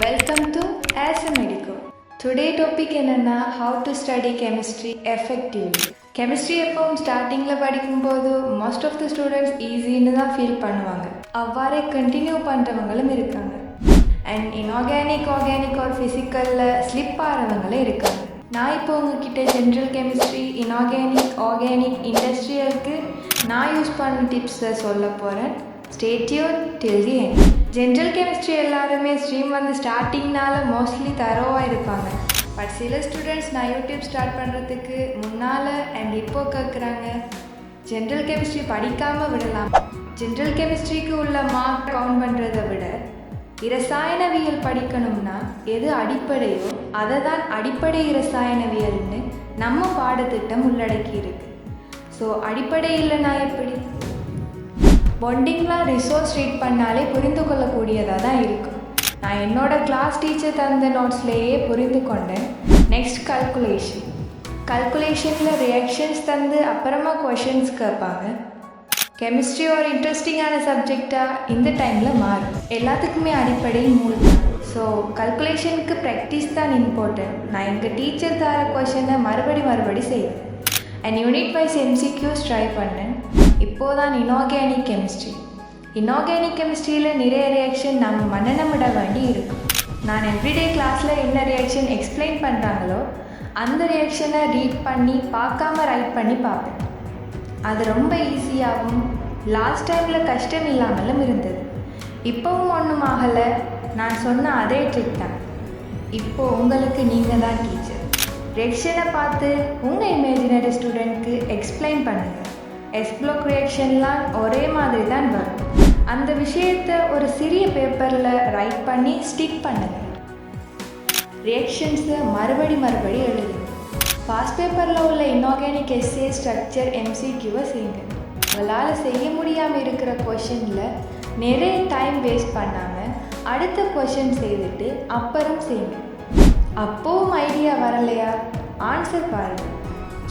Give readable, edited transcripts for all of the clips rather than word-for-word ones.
Welcome to As a Medico. Today topic என்னன்னா how to study chemistry effectively. Chemistry எப்பவும் ஸ்டார்டிங்கில் படிக்கும்போது most of the students ஈஸின்னு தான் feel பண்ணுவாங்க. அவ்வாறே கண்டினியூ பண்ணுறவங்களும் இருக்காங்க. அண்ட் இன்ஆர்கானிக் ஆர்கானிக் ஒரு ஃபிசிக்கலில் ஸ்லிப் ஆகிறவங்களும் இருக்காங்க. நான் இப்போ உங்ககிட்ட ஜென்ரல் கெமிஸ்ட்ரி இன்ஆர்கானிக் ஆர்கானிக் இண்டஸ்ட்ரியலுக்கு நான் யூஸ் பண்ண டிப்ஸை சொல்ல போகிறேன். Stay tuned till the end. General chemistry எல்லாருமே ஸ்ட்ரீம் வந்து ஸ்டார்டிங்னால மோஸ்ட்லி தரோவாக இருப்பாங்க. பட் சில ஸ்டூடெண்ட்ஸ் நான் யூடியூப் ஸ்டார்ட் பண்ணுறதுக்கு முன்னால் அண்ட் இப்போ கேட்குறாங்க ஜென்ரல் கெமிஸ்ட்ரி படிக்காமல் விடலாம். ஜென்ரல் கெமிஸ்ட்ரிக்கு உள்ள மார்க் கவுண்ட் பண்ணுறதை விட இரசாயனவியல் படிக்கணும்னா எது அடிப்படையோ அதை தான் அடிப்படை இரசாயனவியல்னு நம்ம பாடத்திட்டம் உள்ளடக்கி இருக்கு. ஸோ அடிப்படை இல்லைனா எப்படி? பாண்டிங்லாம் ரிசோர்ஸ் ரீட் பண்ணாலே புரிந்து கொள்ளக்கூடியதாக தான் இருக்கும். நான் என்னோடய கிளாஸ் டீச்சர் தந்த நோட்ஸ்லேயே புரிந்து கொண்டேன். நெக்ஸ்ட் கல்குலேஷனில் ரியாக்ஷன்ஸ் தந்து அப்புறமா கொஷின்ஸ் கேட்பாங்க. கெமிஸ்ட்ரி ஒரு இன்ட்ரெஸ்டிங்கான சப்ஜெக்டாக இந்த டைமில் மாறும். எல்லாத்துக்குமே அடிப்படை மூலம். ஸோ கல்குலேஷனுக்கு ப்ராக்டிஸ் தான் இம்பார்ட்டன்ட். நான் எங்கள் டீச்சர் தர கொஷனை மறுபடி செய்வேன். And unit wise MCQs try பண்ணேன். இப்போதான் இன்ஆர்கானிக் கெமிஸ்ட்ரியில் நிறைய ரியாக்ஷன் நம்ம மனநமிட வேண்டி இருக்கும். நான் எவ்ரிடே கிளாஸில் என்ன ரியாக்ஷன் எக்ஸ்பிளைன் பண்ணுறாங்களோ அந்த ரியாக்ஷனை ரீட் பண்ணி பார்க்காம ரைட் பண்ணி பார்ப்பேன். அது ரொம்ப ஈஸியாகவும் லாஸ்ட் டைமில் கஷ்டம் இல்லாமலும் இருந்தது. இப்போவும் ஒன்றும் ஆகலை. நான் சொன்ன அதே ட்ரிக் தான். இப்போது உங்களுக்கு நீங்கள் தான் டீச்சர். ரியாக்ஷனை பார்த்து உங்கள் இமேஜினரி ஸ்டூடெண்ட்க்கு எக்ஸ்பிளைன் பண்ணுங்கள். எஸ்ப்ளோக் ரியாக்ஷன்லாம் ஒரே மாதிரி தான் வரும். அந்த விஷயத்தை ஒரு சிறிய பேப்பரில் ரைட் பண்ணி ஸ்டிக் பண்ணுங்கள். ரியாக்ஷன்ஸை மறுபடி எழுதுங்க. பாஸ்ட் பேப்பரில் உள்ள இன்ஆர்கானிக் எஸ்ஏ ஸ்ட்ரக்சர் எம்சிக்யூவை செய்யுங்க. உங்களால் செய்ய முடியாமல் இருக்கிற கொஷனில் நிறைய டைம் வேஸ்ட் பண்ணாமல் அடுத்த கொஷின் செய்துட்டு அப்புறம் செய்யுங்க. அப்போவும் ஐடியா வரலையா? ஆன்சர் பாருங்கள்.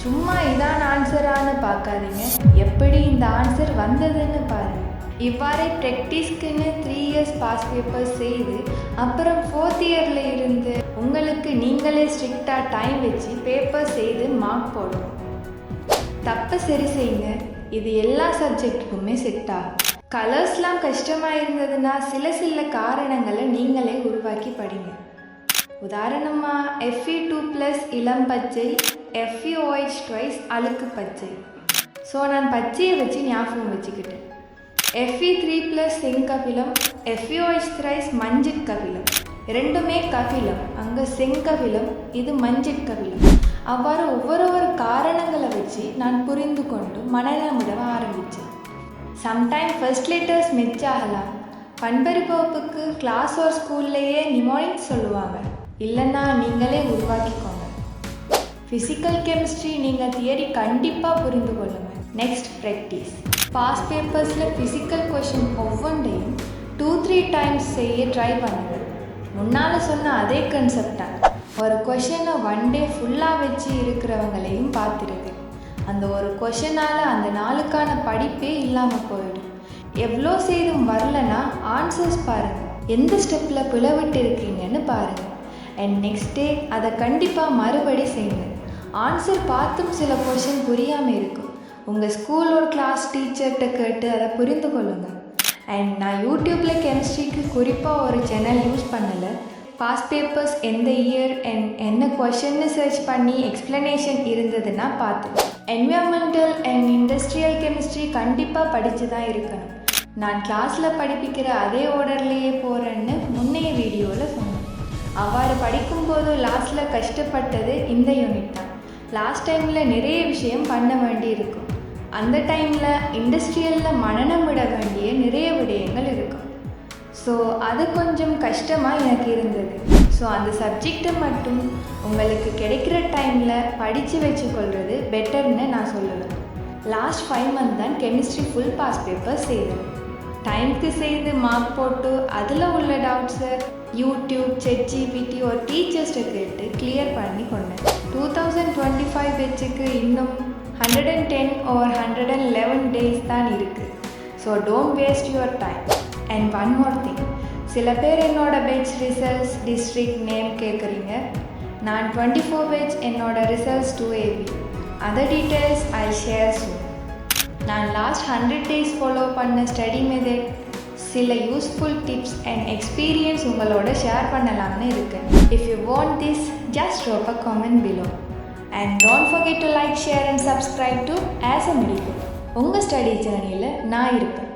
சும்மா இதான் ஆன்சரானு பார்க்காதீங்க, எப்படி இந்த ஆன்சர் வந்ததுன்னு பாருங்கள். இவ்வாறே ப்ராக்டிஸ்க்குன்னு 3 இயர்ஸ் பாஸ் பேப்பர்ஸ் செய்து அப்புறம் 4th இயரில் இருந்து உங்களுக்கு நீங்களே ஸ்ட்ரிக்டாக டைம் வச்சு பேப்பர் செய்து மார்க் போடணும். தப்பை சரி செய்யுங்க. இது எல்லா சப்ஜெக்டுக்குமே செட் ஆகும். கலர்ஸ்லாம் கஷ்டமாக இருந்ததுன்னா சில காரணங்களை நீங்களே உருவாக்கி படிங்க. உதாரணமாக Fe2+ இளம் பச்சை, FeOH2 அழுக்கு பச்சை. ஸோ நான் பச்சையை வச்சு ஞாபகம் வச்சுக்கிட்டேன். Fe3+ செங்கபிலம், FeOH3 மஞ்சள் கபிலம். ரெண்டுமே கபிலம். அங்கே செங்கபிலம், இது மஞ்சள் கபிலம். அவ்வாறு ஒவ்வொரு காரணங்களை வச்சு நான் புரிந்து கொண்டு மனநமிட ஆரம்பித்தேன். சம்டைம் ஃபர்ஸ்ட் லெட்டர்ஸ் மெச்சாகலாம். பண்பறி வகுப்புக்கு கிளாஸ் ஒரு ஸ்கூல்லையே நிமோனிக் சொல்லுவாங்க. இல்லைன்னா நீங்களே உருவாக்கிக்கோங்க. ஃபிசிக்கல் கெமிஸ்ட்ரி நீங்கள் தியரி கண்டிப்பாக புரிந்து கொள்ளுங்கள். Next practice. பாஸ்ட் பேப்பர்ஸில் ஃபிசிக்கல் கொஷின் ஒவ்வொன்றையும் 2-3 டைம்ஸ் செய்ய ட்ரை பண்ணுங்கள். முன்னால் சொன்ன அதே கன்செப்டாக ஒரு கொஷினை 1 டே ஃபுல்லாக வச்சு இருக்கிறவங்களையும் பார்த்துருக்கு. அந்த ஒரு கொஷனால் அந்த நாளுக்கான படிப்பே இல்லாமல் போயிடும். எவ்வளோ செய்தும் வரலன்னா ஆன்சர்ஸ் பாருங்கள், எந்த ஸ்டெப்பில் பிளவிட்டு இருக்கீங்கன்னு பாருங்கள். அண்ட் நெக்ஸ்ட் டே அதை கண்டிப்பாக மறுபடி செய்யுங்க. ஆன்சர் பார்த்தும் சில கொஷின் புரியாமல் இருக்கும். உங்கள் ஸ்கூல் ஒரு கிளாஸ் டீச்சர்கிட்ட கேட்டு அதை புரிந்து கொள்ளுங்கள். அண்ட் நான் யூடியூப்பில் கெமிஸ்ட்ரிக்கு குறிப்பாக ஒரு சேனல் யூஸ் பண்ணலை. பாஸ்ட் பேப்பர்ஸ் எந்த இயர் அண்ட் என்ன கொஷின்னு சர்ச் பண்ணி எக்ஸ்ப்ளனேஷன் இருந்ததுன்னா பார்த்தேன். என்விரான்மெண்டல் அண்ட் இண்டஸ்ட்ரியல் கெமிஸ்ட்ரி கண்டிப்பாக படித்து தான் இருக்கணும். நான் கிளாஸில் படிப்பிக்கிற அதே ஆர்டர்லேயே போகிறேன்னு முன்னைய வீடியோவில் சொன்னேன். அவ்வாறு படிக்கும்போது லாஸ்ட்டில் கஷ்டப்பட்டது இந்த யூனிட் தான். லாஸ்ட் டைமில் நிறைய விஷயம் பண்ண வேண்டி இருக்கும். அந்த டைமில் இண்டஸ்ட்ரியலில் மனநமிட வேண்டிய நிறைய விடயங்கள் இருக்கும். ஸோ அது கொஞ்சம் கஷ்டமாக எனக்கு இருந்தது. ஸோ அந்த சப்ஜெக்டை மட்டும் உங்களுக்கு கிடைக்கிற டைமில் படித்து வச்சுக்கொள்வது பெட்டர்னு நான் சொல்லுவேன். லாஸ்ட் 5 மந்த் தான் கெமிஸ்ட்ரி ஃபுல் பாஸ் பேப்பர் செய்தேன். டைமுக்கு செய்து மார்க் போட்டு அதில் உள்ள டவுட்ஸை யூடியூப், ChatGPT ஒரு டீச்சர்ஸ்ட்டை கேட்டு கிளியர் பண்ணி கொண்டேன். 2025 பேட்சுக்கு இன்னும் 110 or 111 days தான் இருக்குது. So don't waste your time. And one more thing, சில பேர் என்னோட பெட்ச் ரிசல்ட்ஸ் டிஸ்ட்ரிக்ட் நேம் கேட்குறீங்க. நான் 24 பெட்ச் என்னோட results 2AB. Other details I share soon. நான் லாஸ்ட் 100 டேஸ் ஃபாலோ பண்ண ஸ்டடி மெத்தட், சில யூஸ்ஃபுல் டிப்ஸ் அண்ட் எக்ஸ்பீரியன்ஸ் உங்களோட ஷேர் பண்ணலாம்னு இருக்கேன். If you want this, just drop a comment below. And don't forget to like, share and subscribe to as a medical. உங்கள் study ஜேர்னியில் நான் இருப்பேன்.